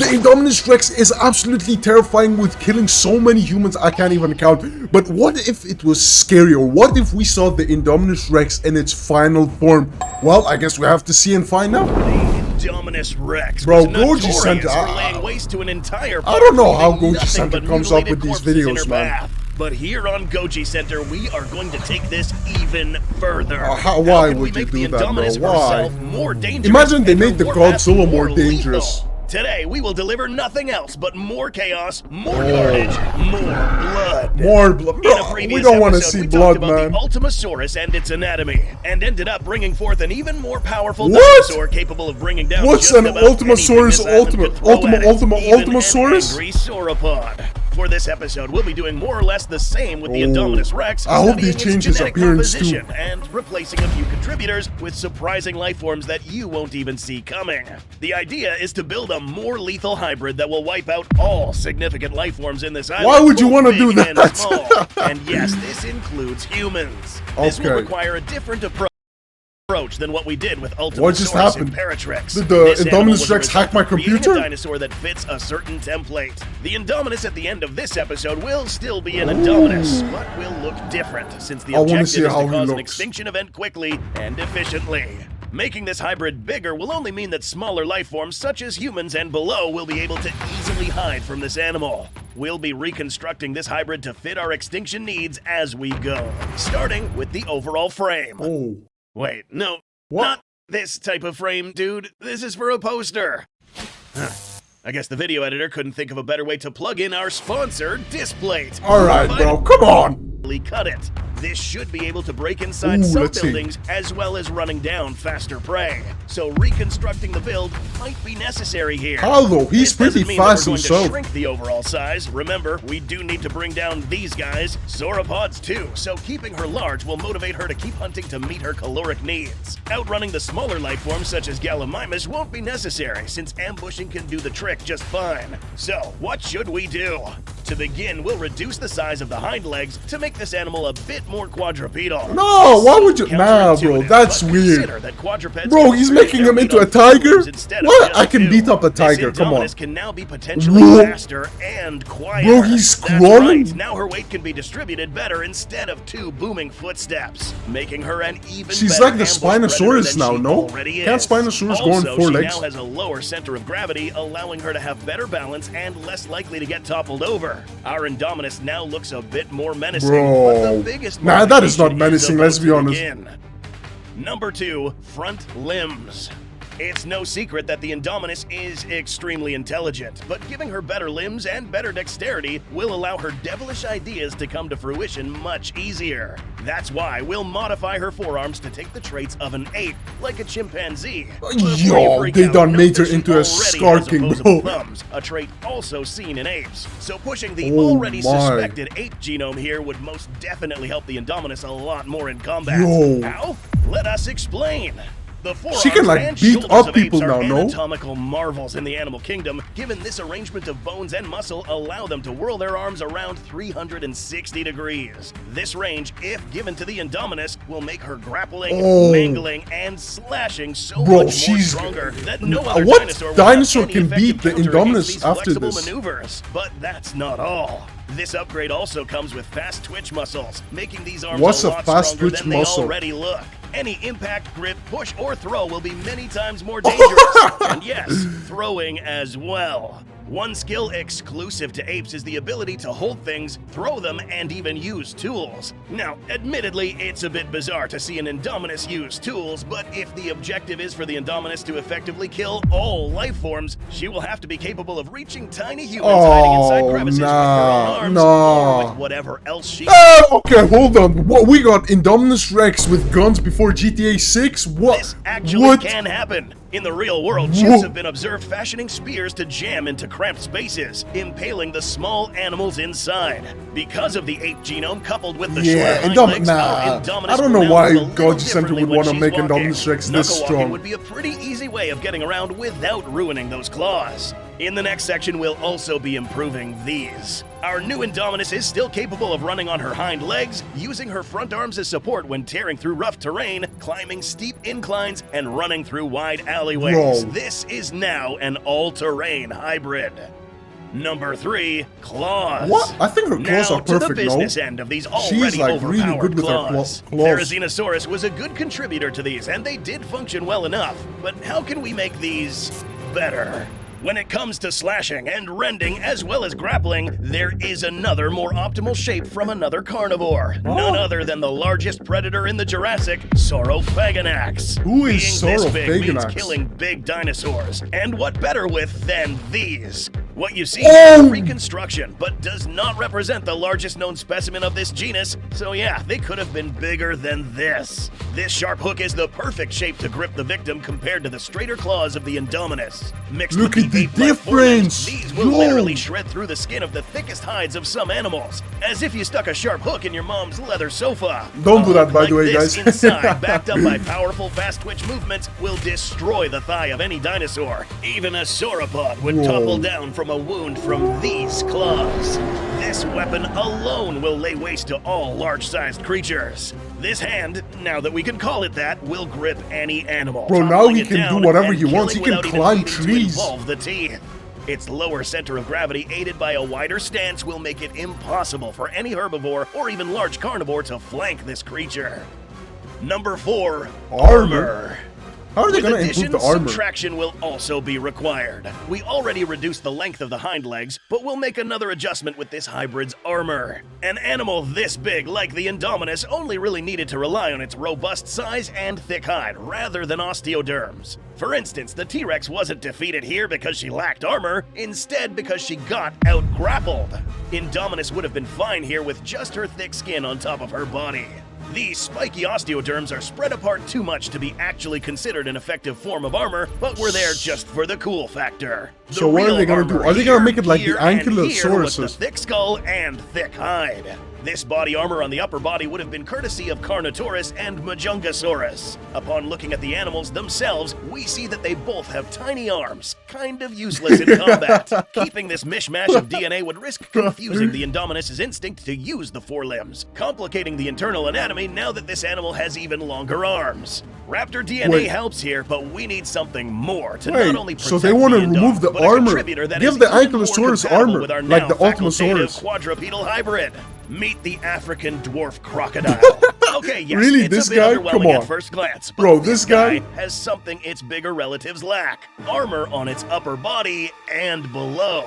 Indominus Rex is absolutely terrifying with killing so many humans I can't even count. But what if it was scarier? What if we saw the Indominus Rex in its final form? Well, I guess we have to see and find out. Indominus Rex, bro, was Goji Center. for laying waste to an entire I don't know how nothing Goji Center but comes up with these mutilated videos, corpses in her man. bath. But here on Goji Center, we are going to take this even further. Why would you do that, bro? Why? More dangerous Imagine they made the warpath Godzilla more dangerous. lethal. Today, we will deliver nothing else but more chaos, more carnage, more blood. More blood. Bro, we don't want to see blood, man. The Ultimasaurus and its anatomy, and ended up bringing forth an even more powerful What? dinosaur capable of bringing down What's just an about Ultimasaurus? anything this island could throw at it, even Ultimasaurus? an angry sauropod. For this episode, we'll be doing more or less the same with the Indominus Rex. I hope he studying its changes genetic appearance too. composition and replacing a few contributors with surprising life forms that you won't even see coming. The idea is to build a more lethal hybrid that will wipe out all significant life forms in this island. Why would you both want to big do and that? small. And yes, this includes humans. This will require a different approach than what we did with What just Ultimasaurus happened? and Paratrix. Did the This animal Indominus was a Rex result hack my of creating computer? A dinosaur that fits a certain template. The Indominus at the end of this episode will still be an Indominus, but will look different since the objective is to cause an extinction event quickly and efficiently. Making this hybrid bigger will only mean that smaller life forms such as humans and below will be able to easily hide from this animal. We'll be reconstructing this hybrid to fit our extinction needs as we go, starting with the overall frame. Oh. Wait, no, What? not this type of frame, dude. This is for a poster. Huh. I guess the video editor couldn't think of a better way to plug in our sponsor, Displate. Alright, bro, come on. Cut it. This should be able to break inside Ooh, some let's see. buildings as well as running down faster prey. So reconstructing the build might be necessary here. How though? He's This pretty doesn't mean fast that we're going himself. to shrink the overall size. Remember, we do need to bring down these guys, sauropods too, so keeping her large will motivate her to keep hunting to meet her caloric needs. Outrunning the smaller life forms such as Gallimimus won't be necessary since ambushing can do the trick just fine. So, what should we do? To begin, we'll reduce the size of the hind legs to make this animal a bit more quadrupedal. No, why would you? Nah, bro, Counterintuitive, that's but weird. consider that quadrupeds Bro, can he's break making their him feet into on a tiger? fours instead of What? just I can two. beat up a tiger, This come on. Indominus can now be potentially Bro. faster and quieter. Bro, he's That's crawling? right. Now her weight can be distributed better instead of two booming footsteps, making her an even She's better like the ambush predator Spinosaurus than now, she no? already Can't is. Spinosaurus go on Also, four she legs? now has a lower center of gravity, allowing her to have better balance and less likely to get toppled over. Our Indominus now looks a bit more menacing, but the Bro. biggest Nah, that is not modification menacing, about let's be to honest. begin. Number 2, front limbs. It's no secret that the Indominus is extremely intelligent, but giving her better limbs and better dexterity will allow her devilish ideas to come to fruition much easier. That's why we'll modify her forearms to take the traits of an ape, like a chimpanzee. Yo, they done made her into a Skar King, bro. Thumbs, a trait also seen in apes. So pushing the Oh already my. suspected ape genome here would most definitely help the Indominus a lot more in combat. Yo. How? Let us explain. The forearms She can, like, and beat shoulders up of people apes are now, no? anatomical marvels in the animal kingdom, given this arrangement of bones and muscle allow them to whirl their arms around 360 degrees. This range, if given to the Indominus, will make her grappling, mangling, and slashing so much more she's stronger that no other what dinosaur will dinosaur have any can effective beat the counter against Indominus these after flexible this? maneuvers. But that's not all. This upgrade also comes with fast twitch muscles, making these arms What's a a lot fast stronger twitch than they muscle? already look. Any impact, grip, push, or throw will be many times more dangerous. And yes, throwing as well. One skill exclusive to apes is the ability to hold things, throw them, and even use tools. Now, admittedly, it's a bit bizarre to see an Indominus use tools, but if the objective is for the Indominus to effectively kill all life forms, she will have to be capable of reaching tiny humans hiding inside crevices with her own arms, or with whatever else she Okay, hold on. What, we got Indominus Rex with guns before GTA 6? What? This actually can happen. In the real world, ships have been observed fashioning spears to jam into cramped spaces, impaling the small animals inside. Because of the ape genome coupled with the shorter hind legs, our Indominus I don't know will now why move a little Goji Center differently would when want to she's make walking. Indominus Rex this Knuckle walking strong. would be a pretty easy way of getting around without ruining those claws. In the next section, we'll also be improving these. Our new Indominus is still capable of running on her hind legs, using her front arms as support when tearing through rough terrain, climbing steep inclines, and running through wide alleyways. Whoa. This is now an all-terrain hybrid. Number 3, claws. What? I think her claws now, are perfect, to the business no? end of these She's already like really overpowered good with her claws. claws. Therizinosaurus was a good contributor to these, and they did function well enough. But how can we make these better? When it comes to slashing and rending as well as grappling, there is another more optimal shape from another carnivore. None other than the largest predator in the Jurassic, Saurophaganax. Who is Being this big means Saurophaganax? killing big dinosaurs. And what better with than these? What you see Oh! is reconstruction, but does not represent the largest known specimen of this genus, so yeah, they could have been bigger than this. This sharp hook is the perfect shape to grip the victim compared to the straighter claws of the Indominus. Mixed Look with at the ape-like forelimbs, difference! these will Yo! literally shred through the skin of the thickest hides of some animals, as if you stuck a sharp hook in your mom's leather sofa. Don't do that, by Like the way, this guys. inside, backed up by powerful fast twitch movements, will destroy the thigh of any dinosaur. Even a sauropod would Whoa. topple down from a wound from these claws. This weapon alone will lay waste to all large-sized creatures. This hand, now that we can call it that, will grip any animal. Bro, now toppling he it can do down whatever and he wants. He killing can without even climb needing to trees. involve the teeth. Its lower center of gravity, aided by a wider stance, will make it impossible for any herbivore or even large carnivore to flank this creature. Number 4, armor. How are they With gonna addition, improve the armor? subtraction will also be required. We already reduced the length of the hind legs, but we'll make another adjustment with this hybrid's armor. An animal this big, like the Indominus, only really needed to rely on its robust size and thick hide, rather than osteoderms. For instance, the T-Rex wasn't defeated here because she lacked armor, instead because she got out-grappled. Indominus would have been fine here with just her thick skin on top of her body. These spiky osteoderms are spread apart too much to be actually considered an effective form of armor, but were there just for the cool factor. So what are they gonna do? Are they gonna make it like the Ankylosauruses? The thick skull and thick hide. This body armor on the upper body would have been courtesy of Carnotaurus and Majungasaurus. Upon looking at the animals themselves, we see that they both have tiny arms, kind of useless in combat. Keeping this mishmash of DNA would risk confusing the Indominus' instinct to use the forelimbs, complicating the internal anatomy now that this animal has even longer arms. Raptor DNA Wait. helps here, but we need something more to Wait, not only protect so they want to the remove Indom, the but a armor. contributor that Give is the even more Ankylosaurus compatible armor, with our like now the facultative Ultimasaurus. quadrupedal hybrid. Meet the African dwarf crocodile. Okay, yes, Really? it's This a bit guy? underwhelming Come on. at first glance, but Bro, this guy? has something its bigger relatives lack. Armor on its upper body and below.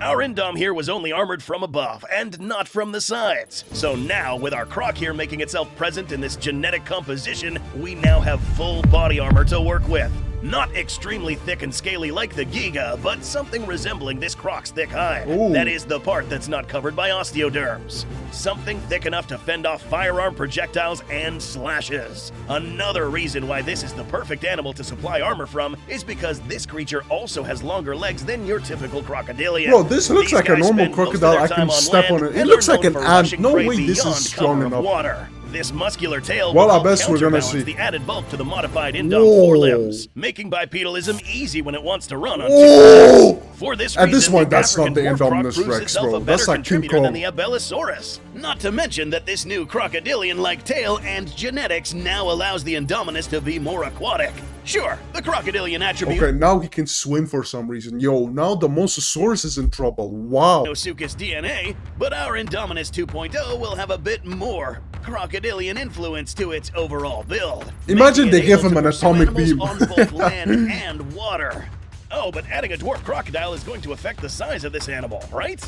Our Indom here was only armored from above and not from the sides. So now, with our croc here making itself present in this genetic composition, we now have full body armor to work with. Not extremely thick and scaly like the Giga, but something resembling this croc's thick hide. Ooh. That is the part that's not covered by osteoderms. Something thick enough to fend off firearm projectiles and slashes. Another reason why this is the perfect animal to supply armor from is because this creature also has longer legs than your typical crocodilian. Bro, this looks These like a guys normal spend most of crocodile. their I time can on step land, on it. It and looks they're like an known for ant. rushing No prey way this beyond is strong cover of enough. water. This muscular tail Well, will I help guess we're gonna counterbalance see. the added bulk to the modified Indom Whoa. forelimbs, making bipedalism easy when it wants to run on two Oh! legs. For this At reason, this point, the that's not African the dwarf croc Indominus proves Rex, itself bro. a That's better like King contributor than Kong. the Abelisaurus. Not to mention that this new crocodilian-like tail and genetics now allows the Indominus to be more aquatic. Sure, the crocodilian attribute Okay, now he can swim for some reason. Yo, now the Mosasaurus is in trouble. Wow. Nosuchus DNA, but our Indominus 2.0 will have a bit more crocodilian influence to its overall build. Imagine making it they give able him to an pursue atomic animals beam. on both land and water. Oh, but adding a dwarf crocodile is going to affect the size of this animal, right?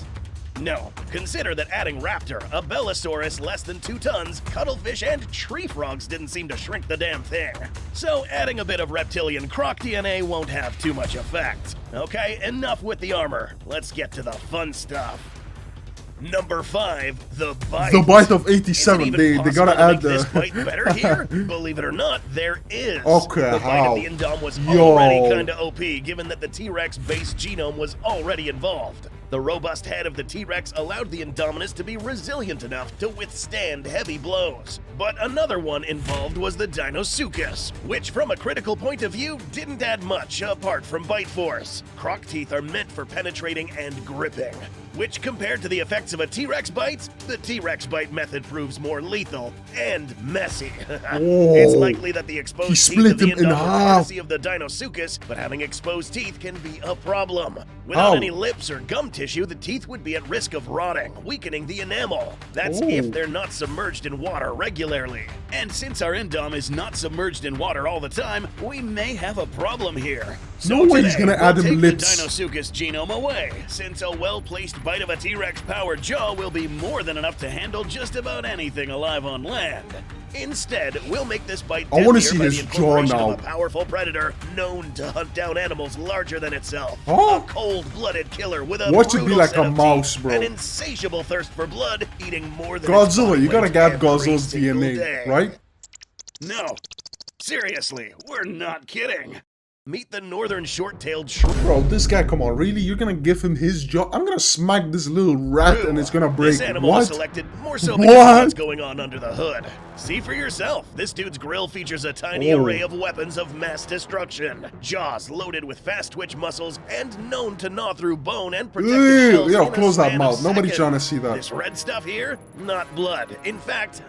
No. Consider that adding raptor, a Bellosaurus less than 2 tons, cuttlefish, and tree frogs didn't seem to shrink the damn thing. So adding a bit of reptilian croc DNA won't have too much effect. Okay, enough with the armor. Let's get to the fun stuff. Number 5, the bite. The bite of Is it 87. even They possible gotta to add make this the. bite better here? Believe it or not, there is. Okay, the bite how? of the Indom was Yo. already kinda OP, given that the T-Rex base genome was already involved. The robust head of the T-Rex allowed the Indominus to be resilient enough to withstand heavy blows. But another one involved was the Dinosuchus, which from a critical point of view didn't add much apart from bite force. Croc teeth are meant for penetrating and gripping, which compared to the effects of a T-Rex bite, the T-Rex bite method proves more lethal and messy. It's likely that the exposed teeth of the courtesy of the Dinosuchus, but having exposed teeth can be a problem. Without any lips or gum tissue, the teeth would be at risk of rotting, weakening the enamel. That's if they're not submerged in water regularly. And since our Indom is not submerged in water all the time, we may have a problem here. So no way he's gonna add him lips. The Dinosuchus genome away, since a well-placed bite of a T-Rex powered jaw will be more than enough to handle just about anything alive on land. Instead, we'll make this bite I want to deadlier see by his the jaw incorporation now. of a powerful predator known to hunt down animals larger than itself. Huh? A cold-blooded killer with a Watch it be brutal like set a of mouse, teeth, bro. an insatiable thirst for blood, eating more than Godzilla, its you gotta body get weight Godzilla's every single DNA, day. right? No. Seriously, we're not kidding. Meet the northern short-tailed shrew. Bro, this guy, come on, really? You're gonna give him his jaw? I'm gonna smack this little rat and it's gonna break. This animal was What? selected more so because of what's going on under the hood. See for yourself. This dude's grill features a tiny array of weapons of mass destruction. Jaws loaded with fast-twitch muscles and known to gnaw through bone and protect the shells Yo, in a close that span mouth. of Nobody's seconds. trying to see that. This red stuff here, not blood. In fact,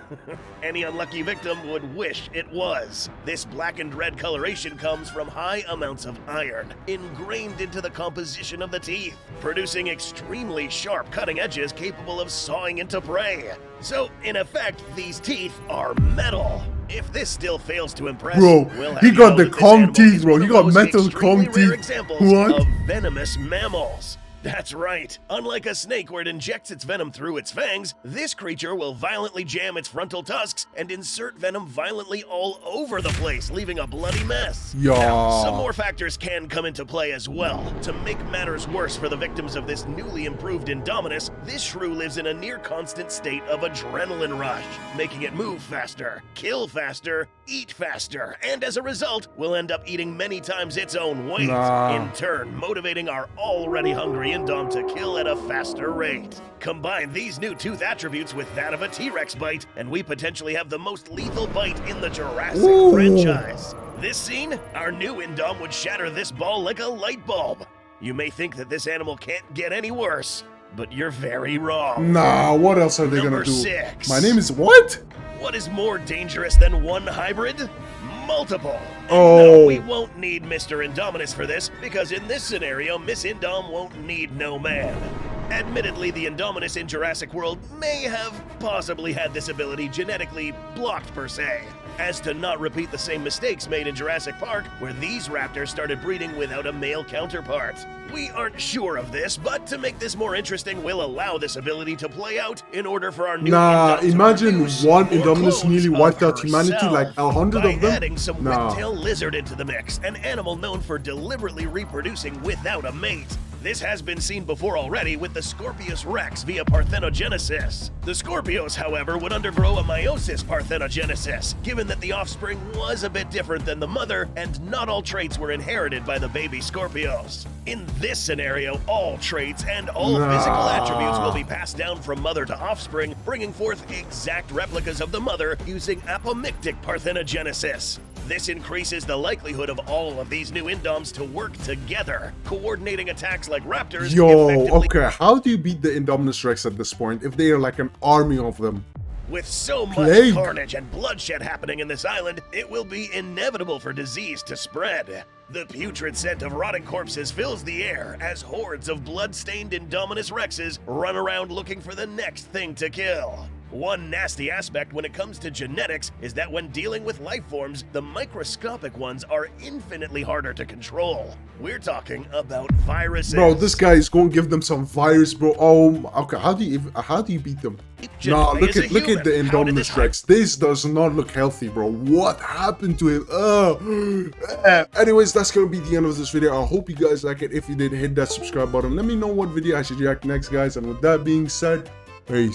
any unlucky victim would wish it was. This blackened red coloration comes from high amounts of iron ingrained into the composition of the teeth, producing extremely sharp cutting edges capable of sawing into prey. So, in effect, these teeth are metal. If this still fails to impress, Bro, we'll have he you got know the that this Kong animal teeth, is bro. He one of got those metal extremely Kong rare teeth. examples What? of venomous mammals. That's right. Unlike a snake where it injects its venom through its fangs, this creature will violently jam its frontal tusks and insert venom violently all over the place, leaving a bloody mess. Yeah. Now, some more factors can come into play as well. To make matters worse for the victims of this newly improved Indominus, this shrew lives in a near constant state of adrenaline rush, making it move faster, kill faster, eat faster, and as a result, will end up eating many times its own weight, in turn motivating our already hungry Indom to kill at a faster rate. Combine these new tooth attributes with that of a T-Rex bite, and we potentially have the most lethal bite in the Jurassic franchise. This scene, our new Indom would shatter this ball like a light bulb. You may think that this animal can't get any worse, but you're very wrong. Nah, what else are they Number gonna do? 6. My name is what? What is more dangerous than one hybrid? Multiple. And Oh. no, we won't need Mr. Indominus for this, because in this scenario, Miss Indom won't need no man. Admittedly, the Indominus in Jurassic World may have possibly had this ability genetically blocked per se, as to not repeat the same mistakes made in Jurassic Park, where these raptors started breeding without a male counterpart. We aren't sure of this, but to make this more interesting, we'll allow this ability to play out in order for our new Nah, Indom to imagine produce one more Indominus clones nearly of wiped out humanity, herself like 100 by of them. adding some Nah. whiptail lizard into the mix, an animal known for deliberately reproducing without a mate. This has been seen before already with the Indominus Rex via parthenogenesis. The Scorpios, however, would undergo a meiosis parthenogenesis, given that the offspring was a bit different than the mother, and not all traits were inherited by the baby Scorpios. In this scenario, all traits and all physical attributes will be passed down from mother to offspring, bringing forth exact replicas of the mother using apomictic parthenogenesis. This increases the likelihood of all of these new Indoms to work together, coordinating attacks like raptors. Yo, effectively. okay, how do you beat the Indominus Rex at this point if they are like an army of them? With so much Plague. carnage and bloodshed happening in this island, it will be inevitable for disease to spread. The putrid scent of rotting corpses fills the air as hordes of blood-stained Indominus Rexes run around looking for the next thing to kill. One nasty aspect when it comes to genetics is that when dealing with life forms, the microscopic ones are infinitely harder to control. We're talking about viruses. Bro, this guy is going to give them some virus, bro. Oh, okay. How do you beat them? Nah, look at the Indominus Rex. This does not look healthy, bro. What happened to him? Anyways, that's gonna be the end of this video. I hope you guys like it. If you did, hit that subscribe button. Let me know what video I should react next, guys. And with that being said, peace.